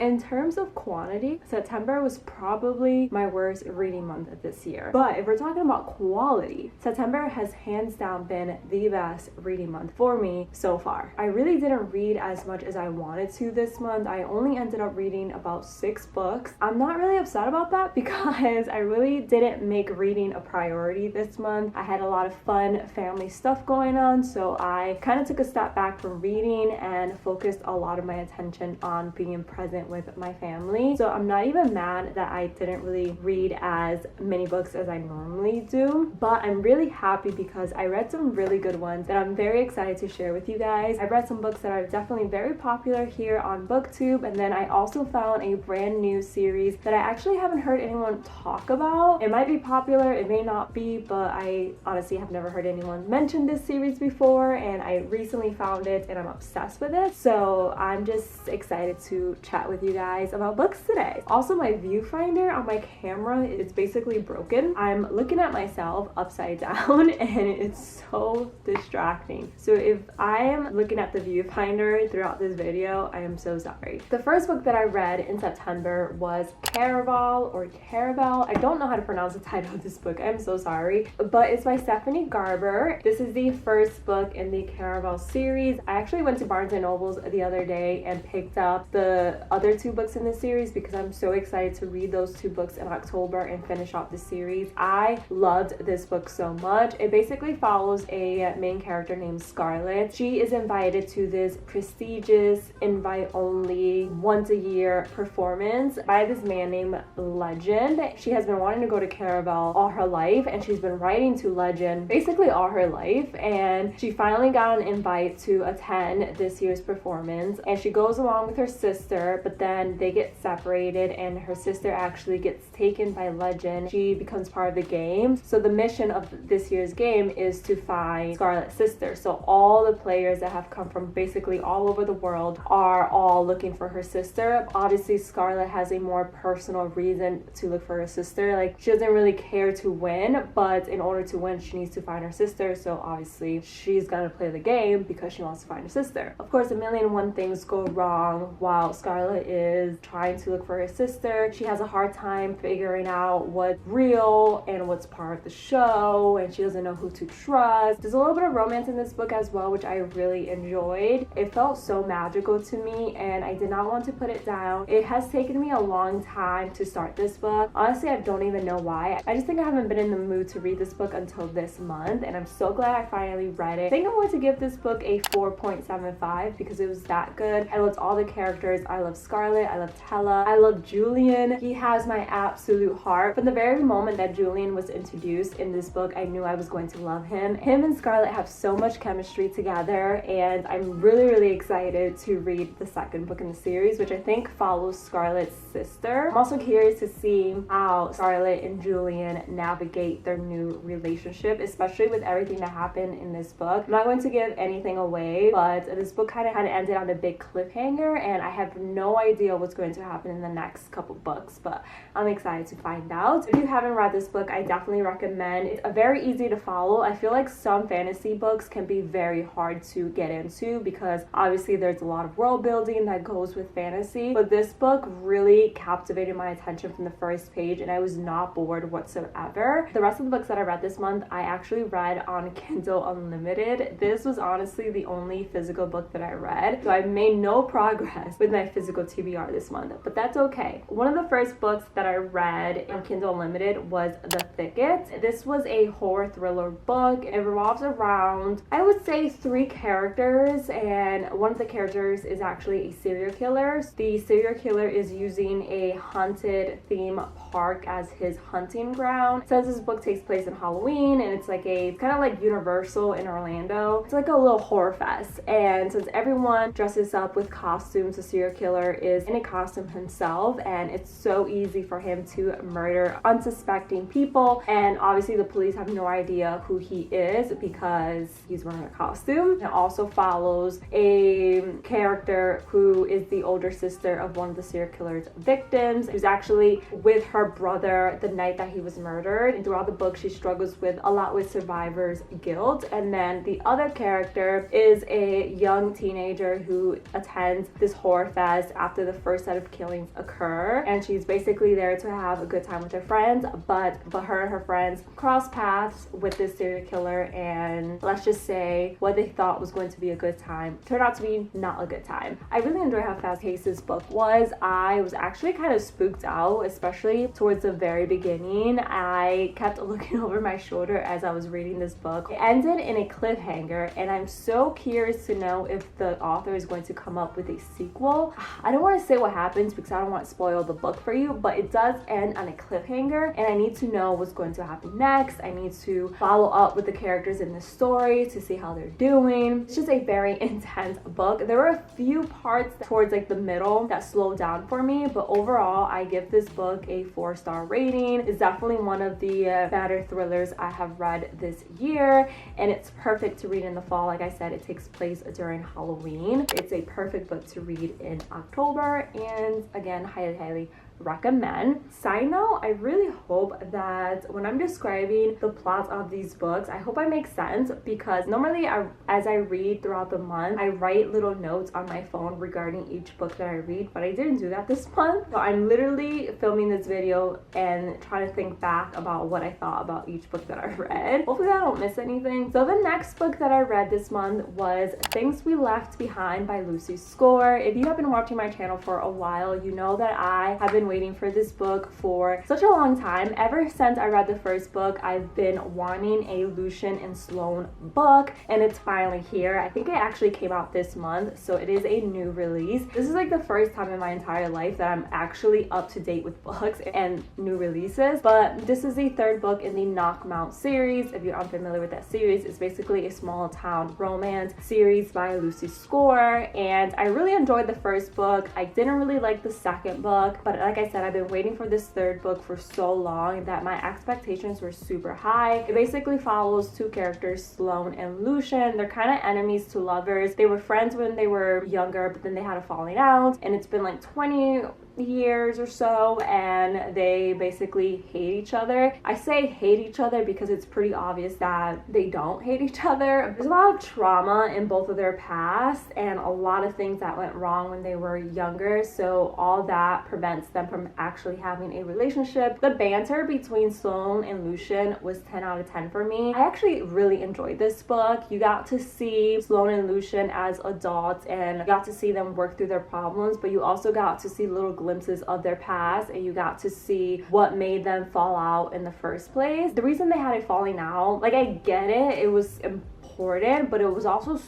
In terms of quantity, September was probably my worst reading month this year. But if we're talking about quality, September has hands down been the best reading month for me so far. I really didn't read as much as I wanted to this month. I only ended up reading about 6 books. I'm not really upset about that because I really didn't make reading a priority this month. I had a lot of fun family stuff going on, so I kind of took a step back from reading and focused a lot of my attention on being present with my family. So I'm not even mad that I didn't really read as many books as I normally do, but I'm really happy because I read some really good ones that I'm very excited to share with you guys. I've read some books that are definitely very popular here on BookTube, and then I also found a brand new series that I actually haven't heard anyone talk about. It might be popular, it may not be, but I honestly have never heard anyone mention this series before, and I recently found it and I'm obsessed with it. So I'm just excited to chat with you guys about books today. Also, my viewfinder on my camera is basically broken. I'm looking at myself upside down and it's so distracting. So if I am looking at the viewfinder throughout this video, I am so sorry. The first book that I read in September was Caravel or Caravel. I don't know how to pronounce the title of this book. I'm so sorry. But it's by Stephanie Garber. This is the first book in the Caravel series. I actually went to Barnes & Noble's the other day and picked up the other 2 books in the series because I'm so excited to read those 2 books in October and finish off the series. I loved this book so much. It basically follows a main character named Scarlett. She is invited to this prestigious invite-only once-a-year performance by this man named Legend. She has been wanting to go to Caravel all her life, and she's been writing to Legend basically all her life, and she finally got an invite to attend this year's performance, and she goes along with her sister, but then they get separated and her sister actually gets taken by Legend. She becomes part of the game. So the mission of this year's game is to find Scarlett's sister. So all the players that have come from basically all over the world are all looking for her sister. Obviously, Scarlett has a more personal reason to look for her sister. Like, she doesn't really care to win, but in order to win, she needs to find her sister. So obviously, she's gonna play the game because she wants to find her sister. Of course, a million and one things go wrong while Scarlett is trying to look for her sister. She has a hard time figuring out what's real and what's part of the show, and she doesn't know who to trust. There's a little bit of romance in this book as well, which I really enjoyed. It felt so magical to me, and I did not want to put it down. It has taken me a long time to start this book. Honestly, I don't even know why. I just think I haven't been in the mood to read this book until this month, and I'm so glad I finally read it. I think I'm going to give this book a 4.75 because it was that good. I loved all the characters. I love Scarlett. I love Tella. I love Julian. He has my absolute heart. From the very moment that Julian was introduced in this book, I knew I was going to love him. Him and Scarlett have so much chemistry together, and I'm really excited to read the second book in the series, which I think follows Scarlett's sister. I'm also curious to see how Scarlett and Julian navigate their new relationship, especially with everything that happened in this book. I'm not going to give anything away, but this book kind of ended on a big cliffhanger, and I have no idea what's going to happen in the next couple books, but I'm excited to find out. If you haven't read this book, I definitely recommend. It's very easy to follow. I feel like some fantasy books can be very hard to get into because obviously there's a lot of world building that goes with fantasy, but this book really captivated my attention from the first page, and I was not bored whatsoever. The rest of the books that I read this month, I actually read on Kindle Unlimited. This was honestly the only physical book that I read, so I made no progress with my physical TBR this month, but that's okay. One of the first books that I read on Kindle Unlimited was The Thicket. This was a horror thriller book. It revolves around, I would say, 3 characters, and one of the characters is actually a serial killer. The serial killer is using a haunted theme park as his hunting ground. It says this book takes place in Halloween, and it's like kind of like Universal in Orlando. It's like a little horror fest, and since everyone dresses up with costumes, the serial killer is in a costume himself, and it's so easy for him to murder unsuspecting people, and obviously the police have no idea who he is because he's wearing a costume. It also follows a character who is the older sister of one of the serial killer's victims, who's actually with her brother the night that he was murdered, and throughout the book she struggles with a lot with survivor's guilt. And then the other character is a young teenager who attends this horror fest after the first set of killings occur, and she's basically there to have a good time with her friends, but her and her friends cross paths with this serial killer, and let's just say what they thought was going to be a good time turned out to be not a good time. I really enjoy how fast-paced this book was. I was actually kind of spooked out, especially towards the very beginning. I kept looking over my shoulder as I was reading this book. It ended in a cliffhanger, and I'm so curious to know if the author is going to come up with a sequel. I don't want to say what happens because I don't want to spoil the book for you, but it does end on a cliffhanger, and I need to know what's going to happen next. I need to follow up with the characters in the story to see how they're doing. It's just a very intense book. There were a few parts towards like the middle that slowed down for me, but overall I give this book a 4-star rating. It's definitely one of the better thrillers I have read this year, and it's perfect to read in the fall. Like I said, it takes place during Halloween. It's a perfect book to read in October, and again, highly recommend. Side note, I really hope that when I'm describing the plots of these books, I hope I make sense, because normally as I read throughout the month, I write little notes on my phone regarding each book that I read, but I didn't do that this month. So I'm literally filming this video and trying to think back about what I thought about each book that I read. Hopefully I don't miss anything. So the next book that I read this month was Things We Left Behind by Lucy Score. If you have been watching my channel for a while, you know that I have been waiting for this book for such a long time. Ever since I read the first book, I've been wanting a Lucian and Sloane book, and it's finally here. I think it actually came out this month, so it is a new release. This is like the first time in my entire life that I'm actually up to date with books and new releases, but this is the third book in the Knockmount series. If you're unfamiliar with that series, it's basically a small town romance series by Lucy Score, and I really enjoyed the first book. I didn't really like the second book, but like I said, I've been waiting for this third book for so long that my expectations were super high. It basically follows two characters, Sloane and Lucian. They're kind of enemies to lovers. They were friends when they were younger, but then they had a falling out, and it's been like 20 years or so, and they basically hate each other. I say hate each other because it's pretty obvious that they don't hate each other. There's a lot of trauma in both of their past and a lot of things that went wrong when they were younger, so all that prevents them from actually having a relationship. The banter between Sloane and Lucian was 10 out of 10 for me. I actually really enjoyed this book. You got to see Sloane and Lucian as adults, and you got to see them work through their problems, but you also got to see little glimpses of their past, and you got to see what made them fall out in the first place. The reason they had a falling out, like, I get it, it was important, but it was also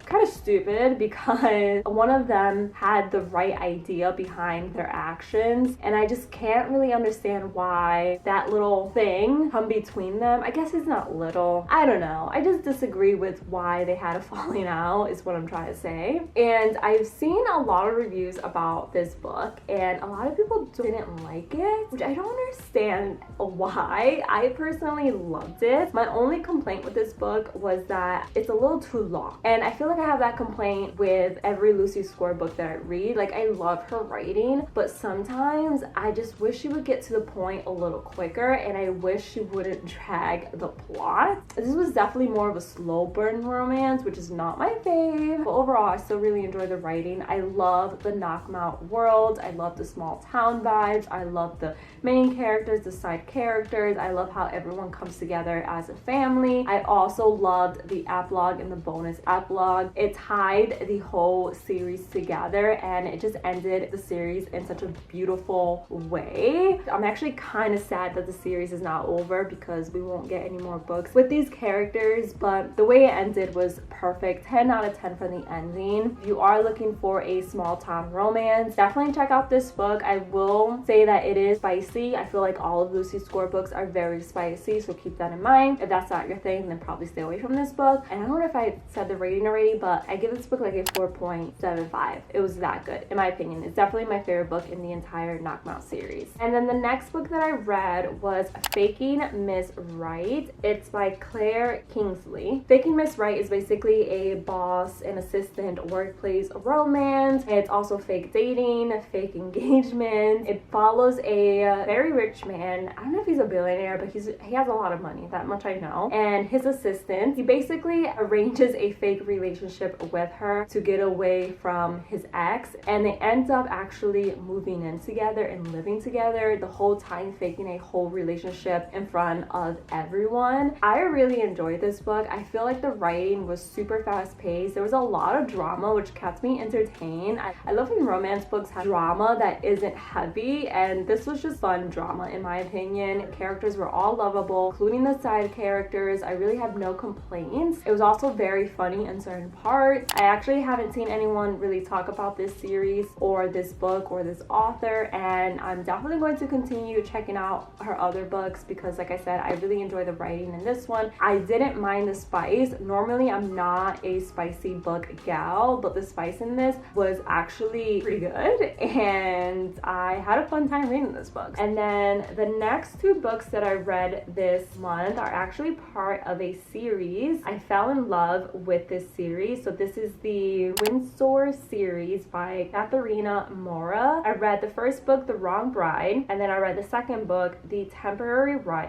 kind of stupid because one of them had the right idea behind their actions, and I just can't really understand why that little thing come between them. I guess it's not little, I don't know. I just disagree with why they had a falling out is what I'm trying to say. And I've seen a lot of reviews about this book, and a lot of people didn't like it, which I don't understand why. I personally loved it. My only complaint with this book was that it's a little too long. And I feel like I have that complaint with every Lucy Score book that I read. Like, I love her writing, but sometimes I just wish she would get to the point a little quicker, and I wish she wouldn't drag the plot. This was definitely more of a slow burn romance, which is not my fave, but overall I still really enjoy the writing. I love the Knockmount world. I love the small town vibes. I love the main characters, the side characters. I love how everyone comes together as a family. I also loved the epilogue and the bonus epilogue. It tied the whole series together, and it just ended the series in such a beautiful way. I'm actually kind of sad that the series is not over because we won't get any more books with these characters, but the way it ended was perfect. 10 out of 10 for the ending. If you are looking for a small town romance, definitely check out this book. I will say that it is spicy. I feel like all of Lucy Score books are very spicy, so keep that in mind. If that's not your thing, then probably stay away from this book. And I don't know if I said the rating already, but I give this book like a 4.75. It was that good, in my opinion. It's definitely my favorite book in the entire Knockmount series. And then the next book that I read was Faking Miss Right. It's by Claire Kingsley. Faking Miss Right is basically a boss and assistant workplace romance. It's also fake dating, fake engagement. It follows a very rich man. I don't know if he's a billionaire, but he has a lot of money, that much I know. And his assistant, he basically arranges a fake relationship relationship with her to get away from his ex, and they end up actually moving in together and living together, the whole time faking a whole relationship in front of everyone. I really enjoyed this book. I feel like the writing was super fast paced. There was a lot of drama which kept me entertained. I love when romance books have drama that isn't heavy, and this was just fun drama in my opinion. The characters were all lovable, including the side characters. I really have no complaints. It was also very funny in certain parts. I actually haven't seen anyone really talk about this series or this book or this author, and I'm definitely going to continue checking out her other books because, like I said, I really enjoy the writing in this one. I didn't mind the spice. Normally I'm not a spicy book gal, but the spice in this was actually pretty good, and I had a fun time reading this book. And then the next two books that I read this month are actually part of a series. I fell in love with this series. So this is the Windsor Series by Katharina Mora. I read the first book, The Wrong Bride, and then I read the second book, The Temporary Wife.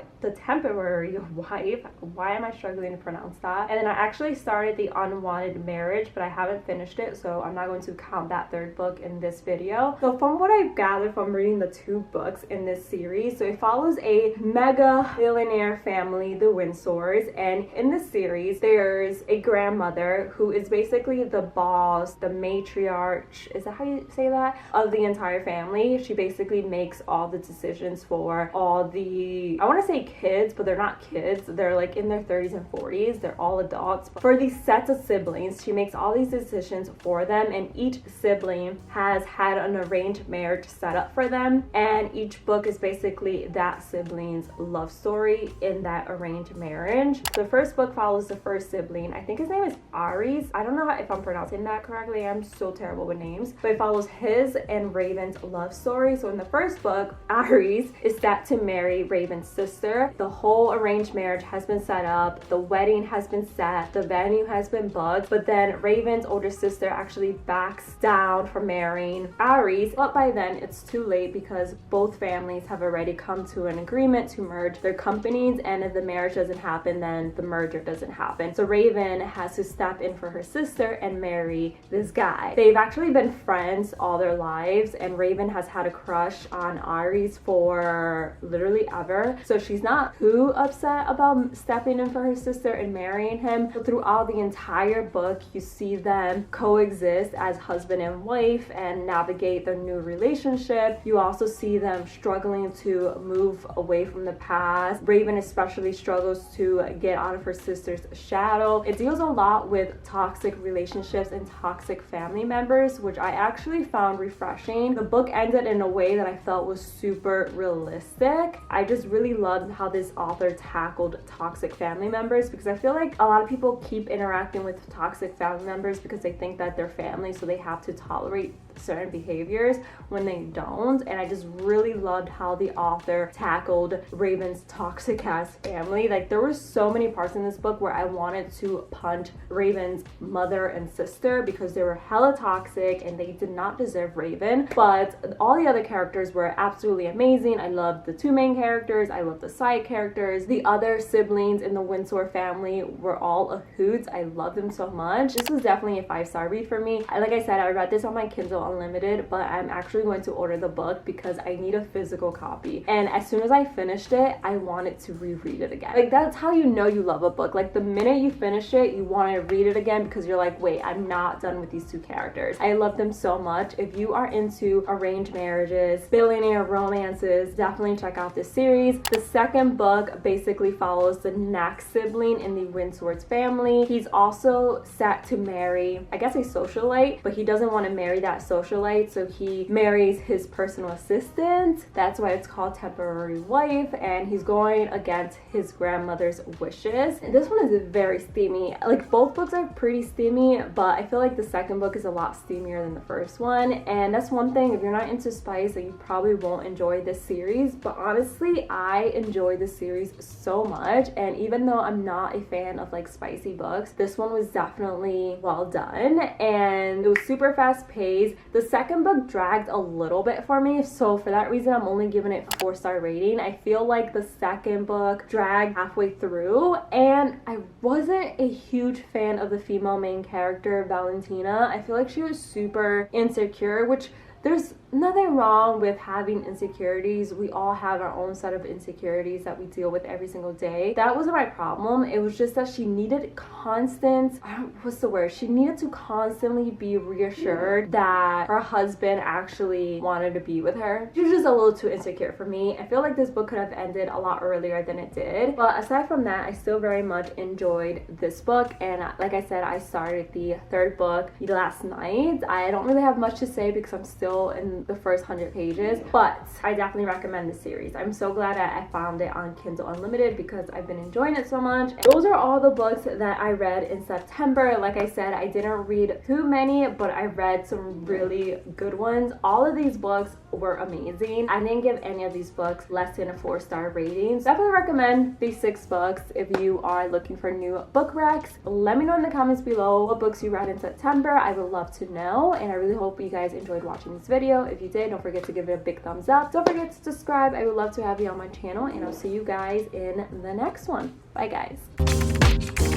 Why am I struggling to pronounce that? And then I actually started The Unwanted Marriage, but I haven't finished it, so I'm not going to count that third book in this video. So from what I've gathered from reading the two books in this series, so it follows a mega billionaire family, the Windsors, and in this series there's a grandmother who is basically the boss, the matriarch, is that how you say that, of the entire family. She basically makes all the decisions for all the, I want to say kids, but they're not kids, they're like in their 30s and 40s, they're all adults. But for these sets of siblings, she makes all these decisions for them, and each sibling has had an arranged marriage set up for them, and each book is basically that sibling's love story in that arranged marriage. The first book follows the first sibling. I think his name is Aries. I don't know if I'm pronouncing that correctly. I'm so terrible with names. But it follows his and Raven's love story. So in the first book, Aries is set to marry Raven's sister. The whole arranged marriage has been set up. The wedding has been set. The venue has been booked. But then Raven's older sister actually backs down from marrying Aries. But by then it's too late because both families have already come to an agreement to merge their companies, and if the marriage doesn't happen, then the merger doesn't happen. So Raven has to step in for her sister and marry this guy. They've actually been friends all their lives, and Raven has had a crush on Aries for literally ever. So she's not too upset about stepping in for her sister and marrying him. So throughout the entire book, you see them coexist as husband and wife and navigate their new relationship. You also see them struggling to move away from the past. Raven especially struggles to get out of her sister's shadow. It deals a lot with toxic relationships and toxic family members, which I actually found refreshing. The book ended in a way that I felt was super realistic. I just really loved how this author tackled toxic family members, because I feel like a lot of people keep interacting with toxic family members because they think that they're family, so they have to tolerate certain behaviors when they don't. And I just really loved how the author tackled Raven's toxic ass family. Like, there were so many parts in this book where I wanted to punch Raven's mother and sister because they were hella toxic and they did not deserve Raven. But all the other characters were absolutely amazing. I loved the two main characters, I loved the side characters. The other siblings in the Windsor family were all a hoot. I loved them so much. This was definitely a 5-star read for me. Like I said, I read this on my Kindle Unlimited, but I'm actually going to order the book because I need a physical copy. And as soon as I finished it, I wanted to reread it again. Like, that's how you know you love a book. Like, the minute you finish it, you want to read it again because you're like, wait, I'm not done with these two characters. I love them so much. If you are into arranged marriages, billionaire romances, definitely check out this series. The second book basically follows the next sibling in the Windsor's family. He's also set to marry, I guess, a socialite, but he doesn't want to marry that socialite, so he marries his personal assistant. That's why it's called Temporary Wife, and he's going against his grandmother's wishes. And this one is very steamy. Like, both books are pretty steamy, but I feel like the second book is a lot steamier than the first one. And that's one thing, if you're not into spice, that you probably won't enjoy this series. But honestly, I enjoy this series so much, and even though I'm not a fan of like spicy books, this one was definitely well done, and it was super fast paced. The second book dragged a little bit for me, so for that reason I'm only giving it a 4-star rating. I feel like the second book dragged halfway through, and I wasn't a huge fan of the female main character, Valentina. I feel like she was super insecure, which there's nothing wrong with having insecurities. We all have our own set of insecurities that we deal with every single day. That wasn't my problem. It was just that she needed she needed to constantly be reassured that her husband actually wanted to be with her. She was just a little too insecure for me. I feel like this book could have ended a lot earlier than it did. But aside from that, I still very much enjoyed this book. And like I said, I started the third book last night. I don't really have much to say because I'm still in the first 100 pages, but I definitely recommend the series. I'm so glad that I found it on Kindle Unlimited because I've been enjoying it so much. Those are all the books that I read in September. Like I said, I didn't read too many, but I read some really good ones. All of these books were amazing. I didn't give any of these books less than a 4-star rating. Definitely recommend these 6 books if you are looking for new book recs. Let me know in the comments below what books you read in September. I would love to know, and I really hope you guys enjoyed watching this video. If you did, don't forget to give it a big thumbs up. Don't forget to subscribe. I would love to have you on my channel, and I'll see you guys in the next one. Bye guys.